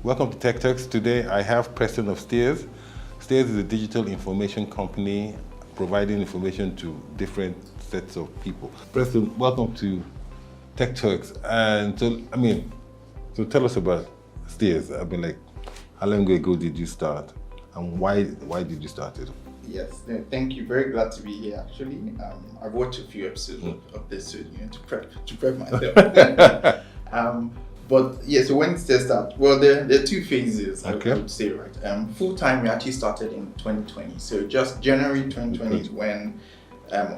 Welcome to TECHTURKS. Today I have Preston of Stears. Stears is a digital information company providing information to different sets of people. Preston, welcome to TECHTURKS. And so tell us about Stears. How long ago did you start? And why did you start it? Yes, thank you. Very glad to be here. Actually, I've watched a few episodes of this, so to prep myself. But yeah, so when Stears started, well, there are two phases. Okay. I would say, right. Full time, we actually started in 2020. So just January 2020 is when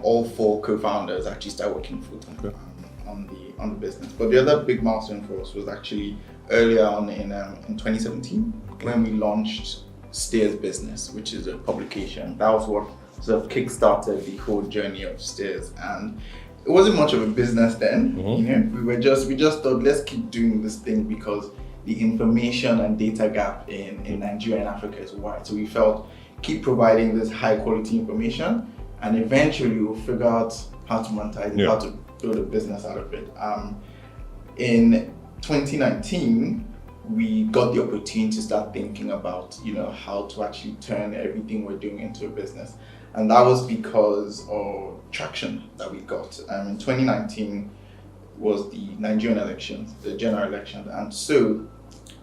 all four co-founders actually started working full time on the business. But the other big milestone for us was actually earlier on in 2017 when we launched Stears Business, which is a publication. That was what sort of kickstarted the whole journey of Stears, and it wasn't much of a business then. We just thought, let's keep doing this thing because the information and data gap in Nigeria and Africa is wide. So we felt, keep providing this high quality information, and eventually we'll figure out how to monetize it, how to build a business out of it. In 2019. We got the opportunity to start thinking about, how to actually turn everything we're doing into a business. And that was because of traction that we got. In 2019 was the Nigerian elections, the general elections. And so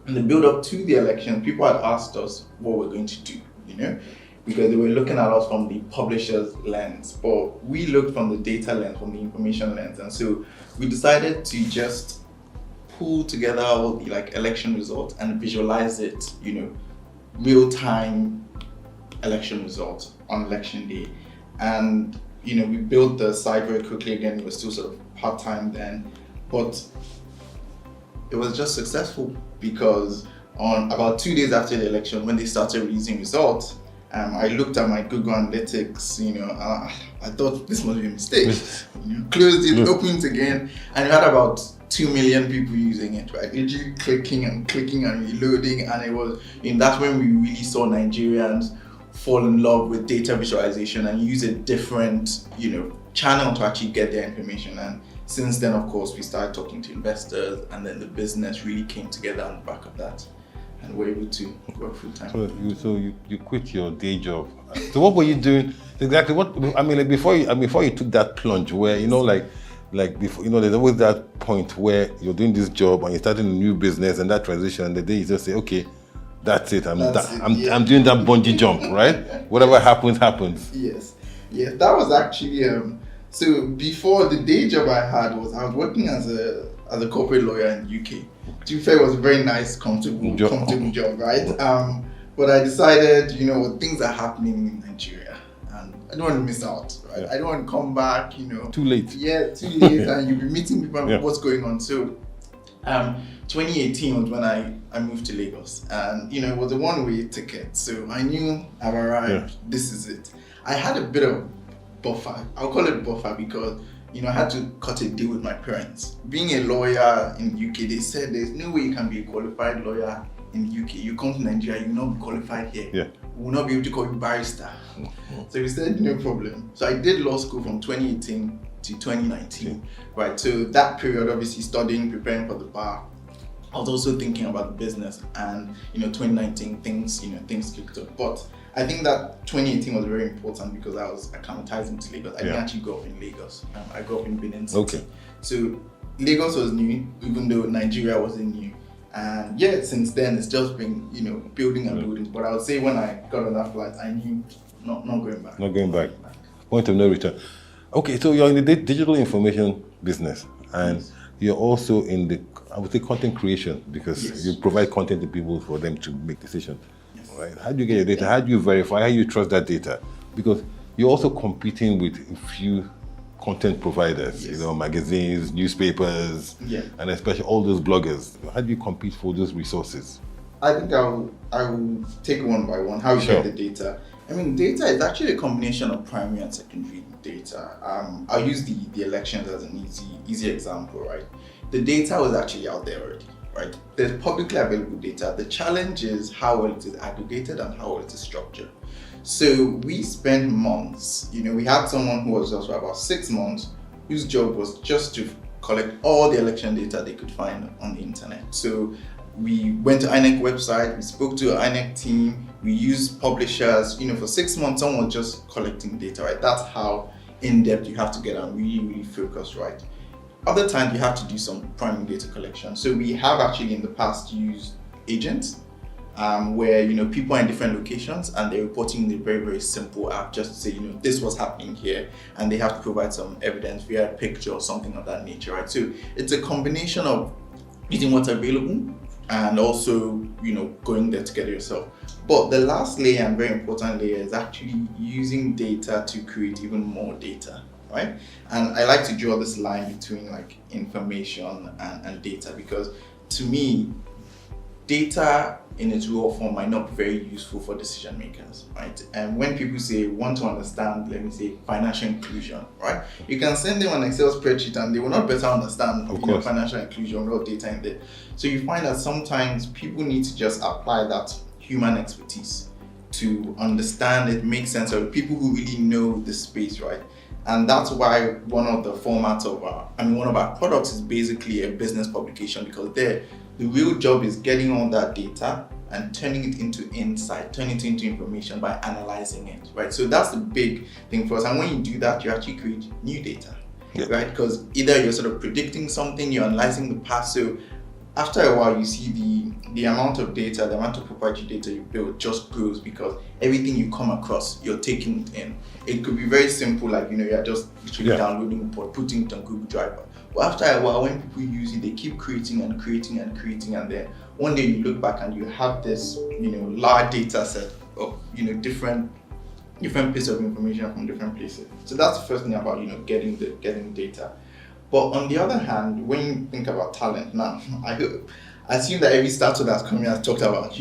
in the build up to the election, people had asked us what we're going to do, because they were looking at us from the publisher's lens, but we looked from the data lens, from the information lens. And so we decided to just pull together all the election results and visualize it, real-time election results on election day. And we built the site very quickly. Again, it was still sort of part-time then, but it was just successful because on about 2 days after the election, when they started releasing results, I looked at my Google Analytics, I thought this must be a mistake. Closed it, opened it again, and we had about 2 million people using it, right? Literally clicking and reloading, and it was, that's when we really saw Nigerians fall in love with data visualization and use a different, channel to actually get their information. And since then, of course, we started talking to investors, and then the business really came together on the back of that, and we're able to work full time. So you quit your day job. So what were you doing exactly? Before you took that plunge, where before, there's always that point where you're doing this job and you're starting a new business, and that transition, and the day you just say, okay, that's it. I'm doing that bungee jump, right? Whatever happens. Yes. That was actually so before the day job I was working as a corporate lawyer in the UK. To be fair, it was a very nice, comfortable job, right? But I decided, things are happening in Nigeria, and I don't want to miss out, right? I don't want to come back, Too late. Yeah, too late, and you'll be meeting people and what's going on. So, 2018 was when I moved to Lagos, and it was a one-way ticket. So I knew I've arrived. This is it. I had a bit of buffer. I'll call it buffer because I had to cut a deal with my parents. Being a lawyer in the UK, they said there's no way you can be a qualified lawyer in the UK. You come to Nigeria, you will not be qualified here. We will not be able to call you barrister. So we said, no problem. So I did law school from 2018 to 2019, right? So that period, obviously studying, preparing for the bar, I was also thinking about the business, and 2019 things kicked up. But I think that 2018 was very important because I was acclimatizing to Lagos. I didn't actually grow up in Lagos. I grew up in Benin City. Okay. So Lagos was new, even though Nigeria wasn't new. And since then it's just been, building and building. But I would say when I got on that flight, I knew not going back. Not going back. Point of no return. Okay, so you're in the digital information business, and you're also in the, I would say, content creation, because you provide content to people for them to make decisions. Right? How do you get your data? How do you verify? How do you trust that data? Because you're also competing with a few content providers, magazines, newspapers, and especially all those bloggers. How do you compete for those resources? I think I will take one by one. How you get the data. Data is actually a combination of primary and secondary data. I'll use the elections as an easy example, right? The data was actually out there already, right? There's publicly available data. The challenge is how well it is aggregated and how well it is structured. So we spent months, we had someone who was just for about 6 months, whose job was just to collect all the election data they could find on the internet. So we went to INEC website, we spoke to INEC team, we used publishers. For 6 months, someone was just collecting data, right? That's how in-depth you have to get and really, really focused, right? Other times you have to do some primary data collection. So we have actually in the past used agents where people are in different locations and they're reporting in a very, very simple app just to say, this was happening here, and they have to provide some evidence via a picture or something of that nature, right? So it's a combination of using what's available and also going there to get it yourself. But the last layer and very important layer is actually using data to create even more data, right? And I like to draw this line between like information and data, because to me, data in its raw form might not be very useful for decision makers, right? And when people say want to understand, let me say, financial inclusion, right? You can send them an Excel spreadsheet and they will not better understand financial inclusion without data in there. So you find that sometimes people need to just apply that human expertise to understand it, make sense of it, people who really know the space, right? And that's why one of the formats of one of our products is basically a business publication, because there, the real job is getting all that data and turning it into insight, turning it into information by analyzing it, right? So that's the big thing for us. And when you do that, you actually create new data, right? Because either you're sort of predicting something, you're analyzing the past. So after a while, you see the amount of data, the amount of proprietary data you build just grows, because everything you come across, you're taking it in. It could be very simple, like, you're just literally downloading or putting it on Google Drive. But after a while, when people use it, they keep creating and creating and creating, and then one day you look back and you have this, large data set of, different pieces of information from different places. So that's the first thing about, getting data. But on the other hand, when you think about talent now, I assume that every startup that's coming has talked about,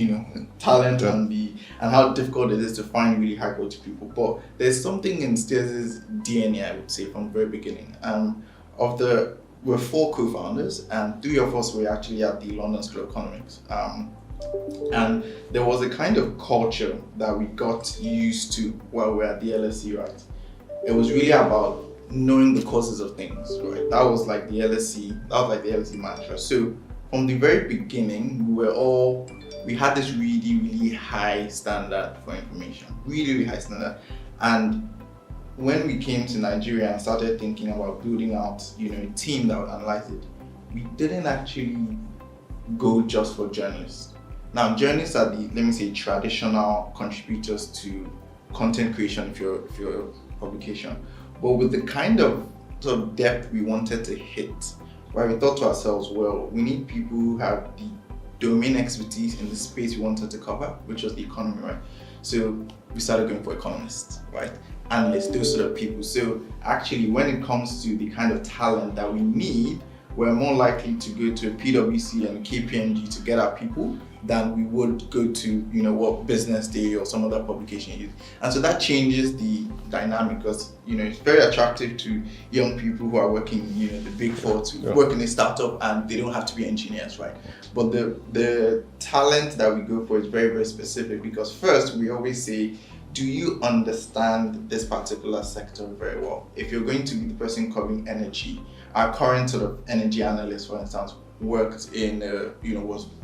talent and how difficult it is to find really high quality people. But there's something in Stears' DNA, I would say, from the very beginning. We're 4 co-founders, and 3 of us were actually at the London School of Economics. And there was a kind of culture that we got used to while we were at the LSE, right? It was really about knowing the causes of things, right? That was like the LSE mantra. So from the very beginning, we had this really, really high standard for information, really, really high standard. And when we came to Nigeria and started thinking about building out, a team that would analyze it, we didn't actually go just for journalists. Now, journalists are the, let me say, traditional contributors to content creation if you're a publication. But with the kind of sort of depth we wanted to hit, right, we thought to ourselves, well, we need people who have the domain expertise in the space we wanted to cover, which was the economy, right? So we started going for economists, right? Analysts, those sort of people. So actually, when it comes to the kind of talent that we need, we're more likely to go to a PwC and KPMG to get our people than we would go to, what Business Day or some other publication is. And so that changes the dynamic, because, it's very attractive to young people who are working, the big 4 to work in a startup, and they don't have to be engineers, right? But the talent that we go for is very, very specific, because first, we always say, do you understand this particular sector very well? If you're going to be the person covering energy, our current sort of energy analyst, for instance, was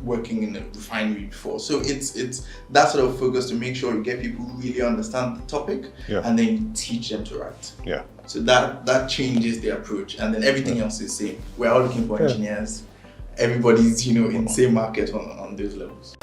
working in a refinery before. So it's that sort of focus to make sure you get people who really understand the topic, and then you teach them to write. Yeah. So that changes the approach, and then everything else is the same. We're all looking for engineers. Everybody's in the same market on those levels.